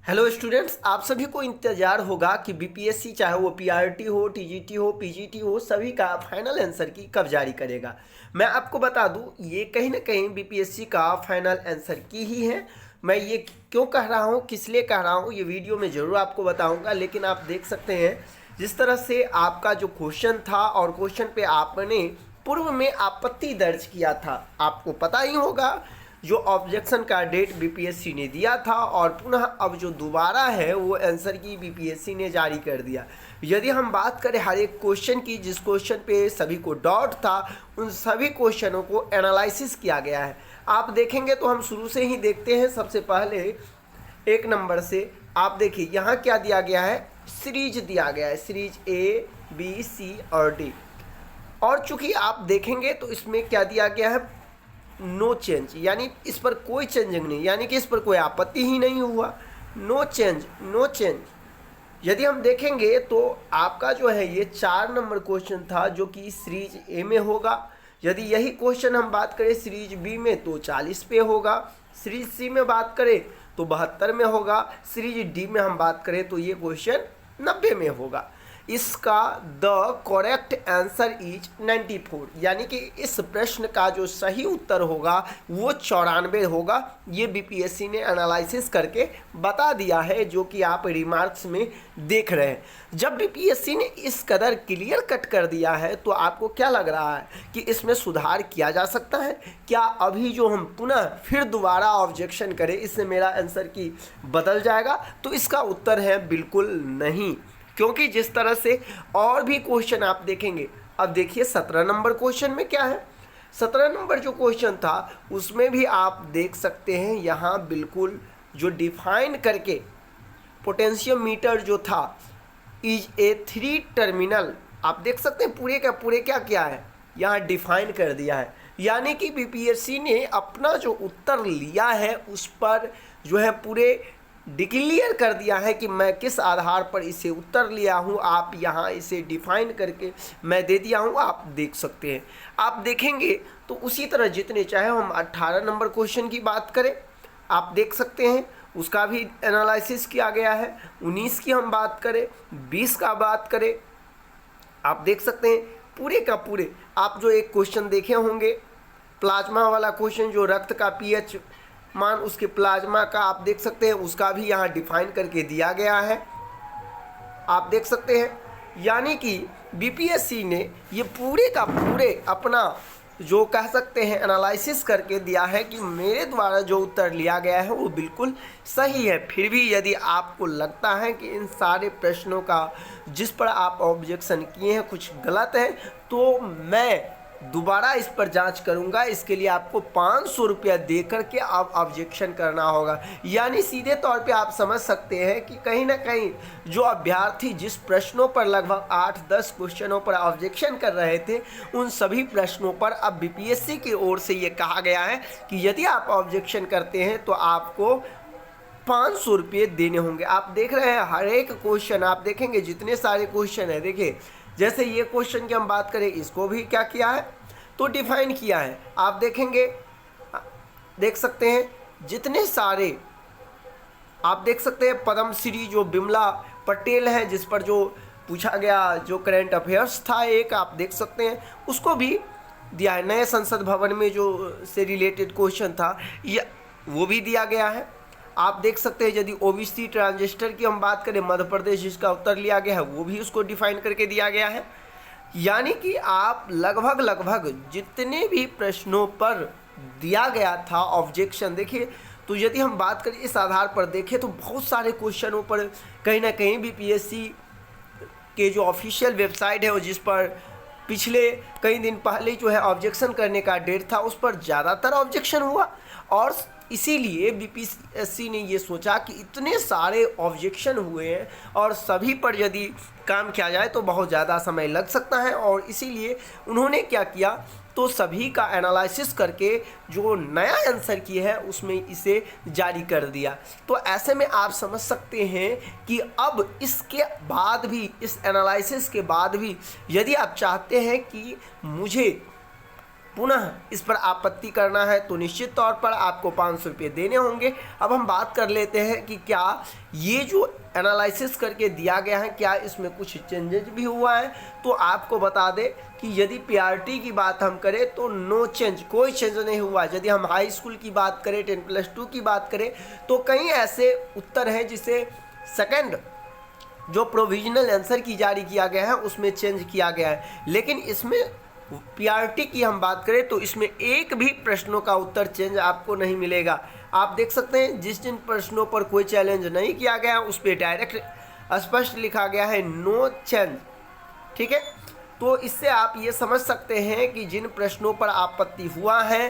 Hello students, आप सभी को इंतजार होगा कि बीपीएससी चाहे वो पीआरटी हो, टीजीटी हो, पीजीटी हो, सभी का फाइनल आंसर की कब जारी करेगा। मैं आपको बता दूं, ये कहीं ना कहीं बीपीएससी का फाइनल आंसर की ही है। मैं ये क्यों कह रहा हूँ, किस लिए कह रहा हूँ, ये वीडियो में ज़रूर आपको बताऊँगा। लेकिन आप देख सकते हैं जिस तरह से आपका जो क्वेश्चन था और क्वेश्चन पे आपने पूर्व में आपत्ति दर्ज किया था, आपको पता ही होगा जो ऑब्जेक्शन का डेट बीपीएससी ने दिया था और पुनः अब जो दोबारा है वो आंसर की बीपीएससी ने जारी कर दिया। यदि हम बात करें हर एक क्वेश्चन की, जिस क्वेश्चन पे सभी को डाउट था, उन सभी क्वेश्चनों को एनालिसिस किया गया है। आप देखेंगे तो हम शुरू से ही देखते हैं। सबसे पहले एक नंबर से आप देखिए यहाँ क्या दिया गया है, सीरीज दिया गया है, सीरीज ए बी सी और डी। और चूंकि आप देखेंगे तो इसमें क्या दिया गया है, नो चेंज, यानी इस पर कोई चेंजिंग नहीं, यानी कि इस पर कोई आपत्ति ही नहीं हुआ। No change, no change. यदि हम देखेंगे तो आपका जो है ये 4 नंबर क्वेश्चन था जो कि सीरीज ए में होगा। यदि यही क्वेश्चन हम बात करें सीरीज बी में तो 40 पे होगा, सीरीज सी में बात करें तो 72 में होगा, सीरीज डी में हम बात करें तो ये क्वेश्चन 90 में होगा। इसका द करेक्ट आंसर इज 94, यानी कि इस प्रश्न का जो सही उत्तर होगा वो 94 होगा। ये बीपीएससी ने एनालिसिस करके बता दिया है, जो कि आप रिमार्क्स में देख रहे हैं। जब बीपीएससी ने इस कदर क्लियर कट कर दिया है तो आपको क्या लग रहा है कि इसमें सुधार किया जा सकता है क्या? अभी जो हम पुनः फिर दोबारा ऑब्जेक्शन करें इससे मेरा आंसर की बदल जाएगा? तो इसका उत्तर है बिल्कुल नहीं, क्योंकि जिस तरह से और भी क्वेश्चन आप देखेंगे। अब देखिए 17 नंबर क्वेश्चन में क्या है। 17 नंबर जो क्वेश्चन था उसमें भी आप देख सकते हैं यहाँ बिल्कुल जो डिफाइन करके पोटेंशियोमीटर जो था इज ए 3 टर्मिनल, आप देख सकते हैं पूरे का पूरे क्या क्या है यहाँ डिफाइन कर दिया है। यानी कि बीपीएससी ने अपना जो उत्तर लिया है उस पर जो है पूरे डिक्लेयर कर दिया है कि मैं किस आधार पर इसे उत्तर लिया हूँ। आप यहाँ इसे डिफाइन करके मैं दे दिया हूँ, आप देख सकते हैं। आप देखेंगे तो उसी तरह जितने चाहे हम 18 नंबर क्वेश्चन की बात करें, आप देख सकते हैं उसका भी एनालिसिस किया गया है। 19 की हम बात करें, 20 का बात करें, आप देख सकते हैं पूरे का पूरे। आप जो एक क्वेश्चन देखे होंगे प्लाज्मा वाला क्वेश्चन, जो रक्त का पीएच मान उसके प्लाज्मा का, आप देख सकते हैं उसका भी यहाँ डिफाइन करके दिया गया है, आप देख सकते हैं। यानी कि बीपीएससी ने ये पूरे का पूरे अपना जो कह सकते हैं एनालिसिस करके दिया है कि मेरे द्वारा जो उत्तर लिया गया है वो बिल्कुल सही है। फिर भी यदि आपको लगता है कि इन सारे प्रश्नों का जिस पर आप ऑब्जेक्शन किए हैं कुछ गलत है, तो मैं दोबारा इस पर जांच करूंगा। इसके लिए आपको 500 रुपया दे करके आप ऑब्जेक्शन करना होगा। यानी सीधे तौर पे आप समझ सकते हैं कि कहीं ना कहीं जो अभ्यर्थी जिस प्रश्नों पर लगभग 8-10 क्वेश्चनों पर ऑब्जेक्शन कर रहे थे, उन सभी प्रश्नों पर अब बीपीएससी की ओर से ये कहा गया है कि यदि आप ऑब्जेक्शन करते हैं तो आपको 500 रुपये देने होंगे। आप देख रहे हैं हर एक क्वेश्चन, आप देखेंगे जितने सारे क्वेश्चन है, देखिए जैसे ये क्वेश्चन की हम बात करें, इसको भी क्या किया है तो डिफाइन किया है। आप देखेंगे, देख सकते हैं जितने सारे, आप देख सकते हैं पद्मश्री जो बिमला पटेल है जिस पर जो पूछा गया जो करंट अफेयर्स था एक, आप देख सकते हैं उसको भी दिया है। नए संसद भवन में जो से रिलेटेड क्वेश्चन था ये वो भी दिया गया है। आप देख सकते हैं यदि ओबीसी ट्रांजिस्टर की हम बात करें, मध्य प्रदेश जिसका उत्तर लिया गया है वो भी उसको डिफाइन करके दिया गया है। यानी कि आप लगभग जितने भी प्रश्नों पर दिया गया था ऑब्जेक्शन, देखिए तो यदि हम बात करें इस आधार पर देखें तो बहुत सारे क्वेश्चनों पर कहीं ना कहीं बीपीएससी के जो ऑफिशियल वेबसाइट है और जिस पर पिछले कई दिन पहले जो है ऑब्जेक्शन करने का डेट था उस पर ज़्यादातर ऑब्जेक्शन हुआ। और इसीलिए बीपीएससी ने ये सोचा कि इतने सारे ऑब्जेक्शन हुए हैं और सभी पर यदि काम किया जाए तो बहुत ज़्यादा समय लग सकता है, और इसीलिए उन्होंने क्या किया तो सभी का एनालिसिस करके जो नया आंसर की है उसमें इसे जारी कर दिया। तो ऐसे में आप समझ सकते हैं कि अब इसके बाद भी, इस एनालिसिस के बाद भी, यदि आप चाहते हैं कि मुझे पुनः इस पर आपत्ति करना है तो निश्चित तौर पर आपको 500 रुपये देने होंगे। अब हम बात कर लेते हैं कि क्या ये जो एनालिसिस करके दिया गया है क्या इसमें कुछ चेंजेज भी हुआ है। तो आपको बता दें कि यदि पीआरटी की बात हम करें तो नो चेंज, कोई चेंज नहीं हुआ। यदि हम हाई स्कूल की बात करें, 10+2 की बात करें तो कई ऐसे उत्तर हैं जिसे सेकंड जो प्रोविजनल आंसर की जारी किया गया है उसमें चेंज किया गया है। लेकिन इसमें पीआरटी की हम बात करें तो इसमें एक भी प्रश्नों का उत्तर चेंज आपको नहीं मिलेगा। आप देख सकते हैं जिन प्रश्नों पर कोई चैलेंज नहीं किया गया उस पर डायरेक्ट स्पष्ट लिखा गया है नो चेंज। ठीक है, तो इससे आप ये समझ सकते हैं कि जिन प्रश्नों पर आपत्ति हुआ है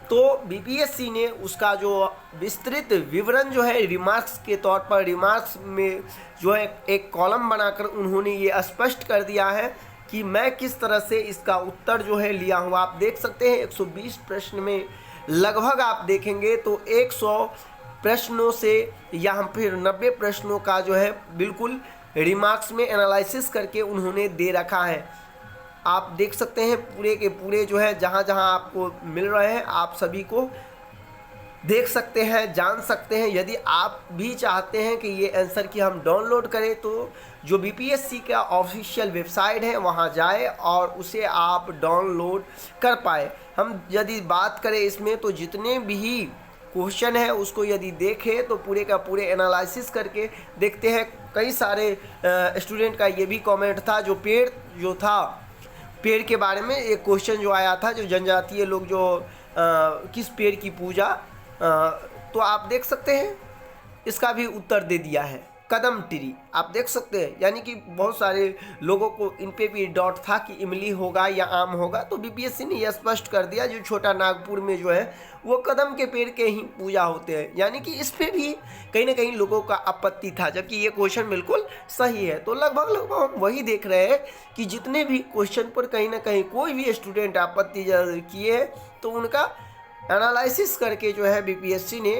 तो बीपीएससी ने उसका जो विस्तृत विवरण जो है रिमार्क्स के तौर पर, रिमार्क्स में जो है एक कॉलम बनाकर उन्होंने ये स्पष्ट कर दिया है कि मैं किस तरह से इसका उत्तर जो है लिया हूँ। आप देख सकते हैं 120 प्रश्न में लगभग आप देखेंगे तो 100 प्रश्नों से या हम फिर 90 प्रश्नों का जो है बिल्कुल रिमार्क्स में एनालिसिस करके उन्होंने दे रखा है। आप देख सकते हैं पूरे के पूरे जो है जहाँ जहाँ आपको मिल रहे हैं आप सभी को देख सकते हैं, जान सकते हैं। यदि आप भी चाहते हैं कि ये आंसर की हम डाउनलोड करें तो जो बीपीएससी का ऑफिशियल वेबसाइट है वहाँ जाए और उसे आप डाउनलोड कर पाए। हम यदि बात करें इसमें तो जितने भी क्वेश्चन है उसको यदि देखें तो पूरे का पूरे एनालिसिस करके देखते हैं। कई सारे स्टूडेंट का ये भी कमेंट था जो पेड़ जो था, पेड़ के बारे में एक क्वेश्चन जो आया था, जो जनजातीय लोग जो किस पेड़ की पूजा, तो आप देख सकते हैं इसका भी उत्तर दे दिया है कदम ट्री। आप देख सकते हैं यानी कि बहुत सारे लोगों को इन पे भी डाउट था कि इमली होगा या आम होगा, तो बीपीएससी ने यह स्पष्ट कर दिया जो छोटा नागपुर में जो है वो कदम के पेड़ के ही पूजा होते हैं। यानी कि इस पे भी कहीं ना कहीं लोगों का आपत्ति था, जबकि ये क्वेश्चन बिल्कुल सही है। तो लगभग हम वही देख रहे हैं कि जितने भी क्वेश्चन पर कहीं ना कहीं कोई भी स्टूडेंट आपत्ति किए है तो उनका एनालिसिस करके जो है बीपीएससी ने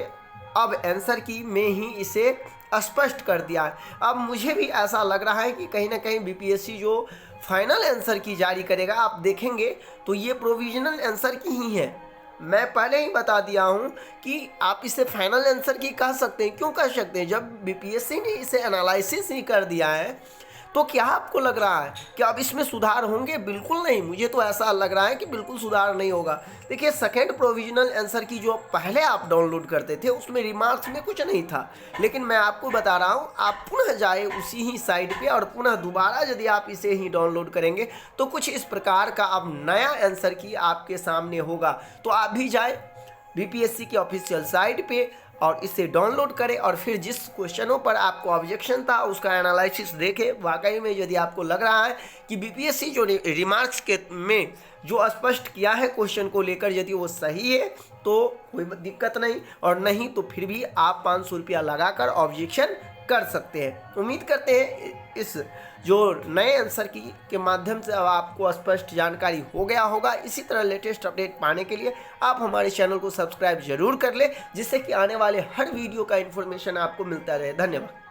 अब आंसर की में ही इसे स्पष्ट कर दिया है। अब मुझे भी ऐसा लग रहा है कि कहीं ना कहीं बीपीएससी जो फाइनल आंसर की जारी करेगा आप देखेंगे तो ये प्रोविजनल आंसर की ही है। मैं पहले ही बता दिया हूँ कि आप इसे फाइनल आंसर की कह सकते हैं। क्यों कह सकते हैं? जब बीपीएससी ने इसे एनालिसिस ही कर दिया है तो क्या आपको लग रहा है कि अब इसमें सुधार होंगे? बिल्कुल नहीं, मुझे तो ऐसा लग रहा है कि बिल्कुल सुधार नहीं होगा। देखिए सेकेंड प्रोविजनल आंसर की जो पहले आप डाउनलोड करते थे उसमें रिमार्क्स में कुछ नहीं था, लेकिन मैं आपको बता रहा हूँ आप पुनः जाए उसी ही साइट पे और पुनः दोबारा यदि आप इसे ही डाउनलोड करेंगे तो कुछ इस प्रकार का अब नया आंसर की आपके सामने होगा। तो आप भी जाए बीपीएससी की ऑफिशियल साइट पे और इसे डाउनलोड करें और फिर जिस क्वेश्चनों पर आपको ऑब्जेक्शन था उसका एनालिसिस देखें। वाकई में यदि आपको लग रहा है कि बीपीएससी जो रिमार्क्स के में जो स्पष्ट किया है क्वेश्चन को लेकर यदि वो सही है तो कोई दिक्कत नहीं, और नहीं तो फिर भी आप 500 रुपया लगाकर ऑब्जेक्शन कर सकते हैं। उम्मीद करते हैं इस जो नए आंसर की के माध्यम से अब आपको स्पष्ट जानकारी हो गया होगा। इसी तरह लेटेस्ट अपडेट पाने के लिए आप हमारे चैनल को सब्सक्राइब जरूर कर ले, जिससे कि आने वाले हर वीडियो का इन्फॉर्मेशन आपको मिलता रहे। धन्यवाद।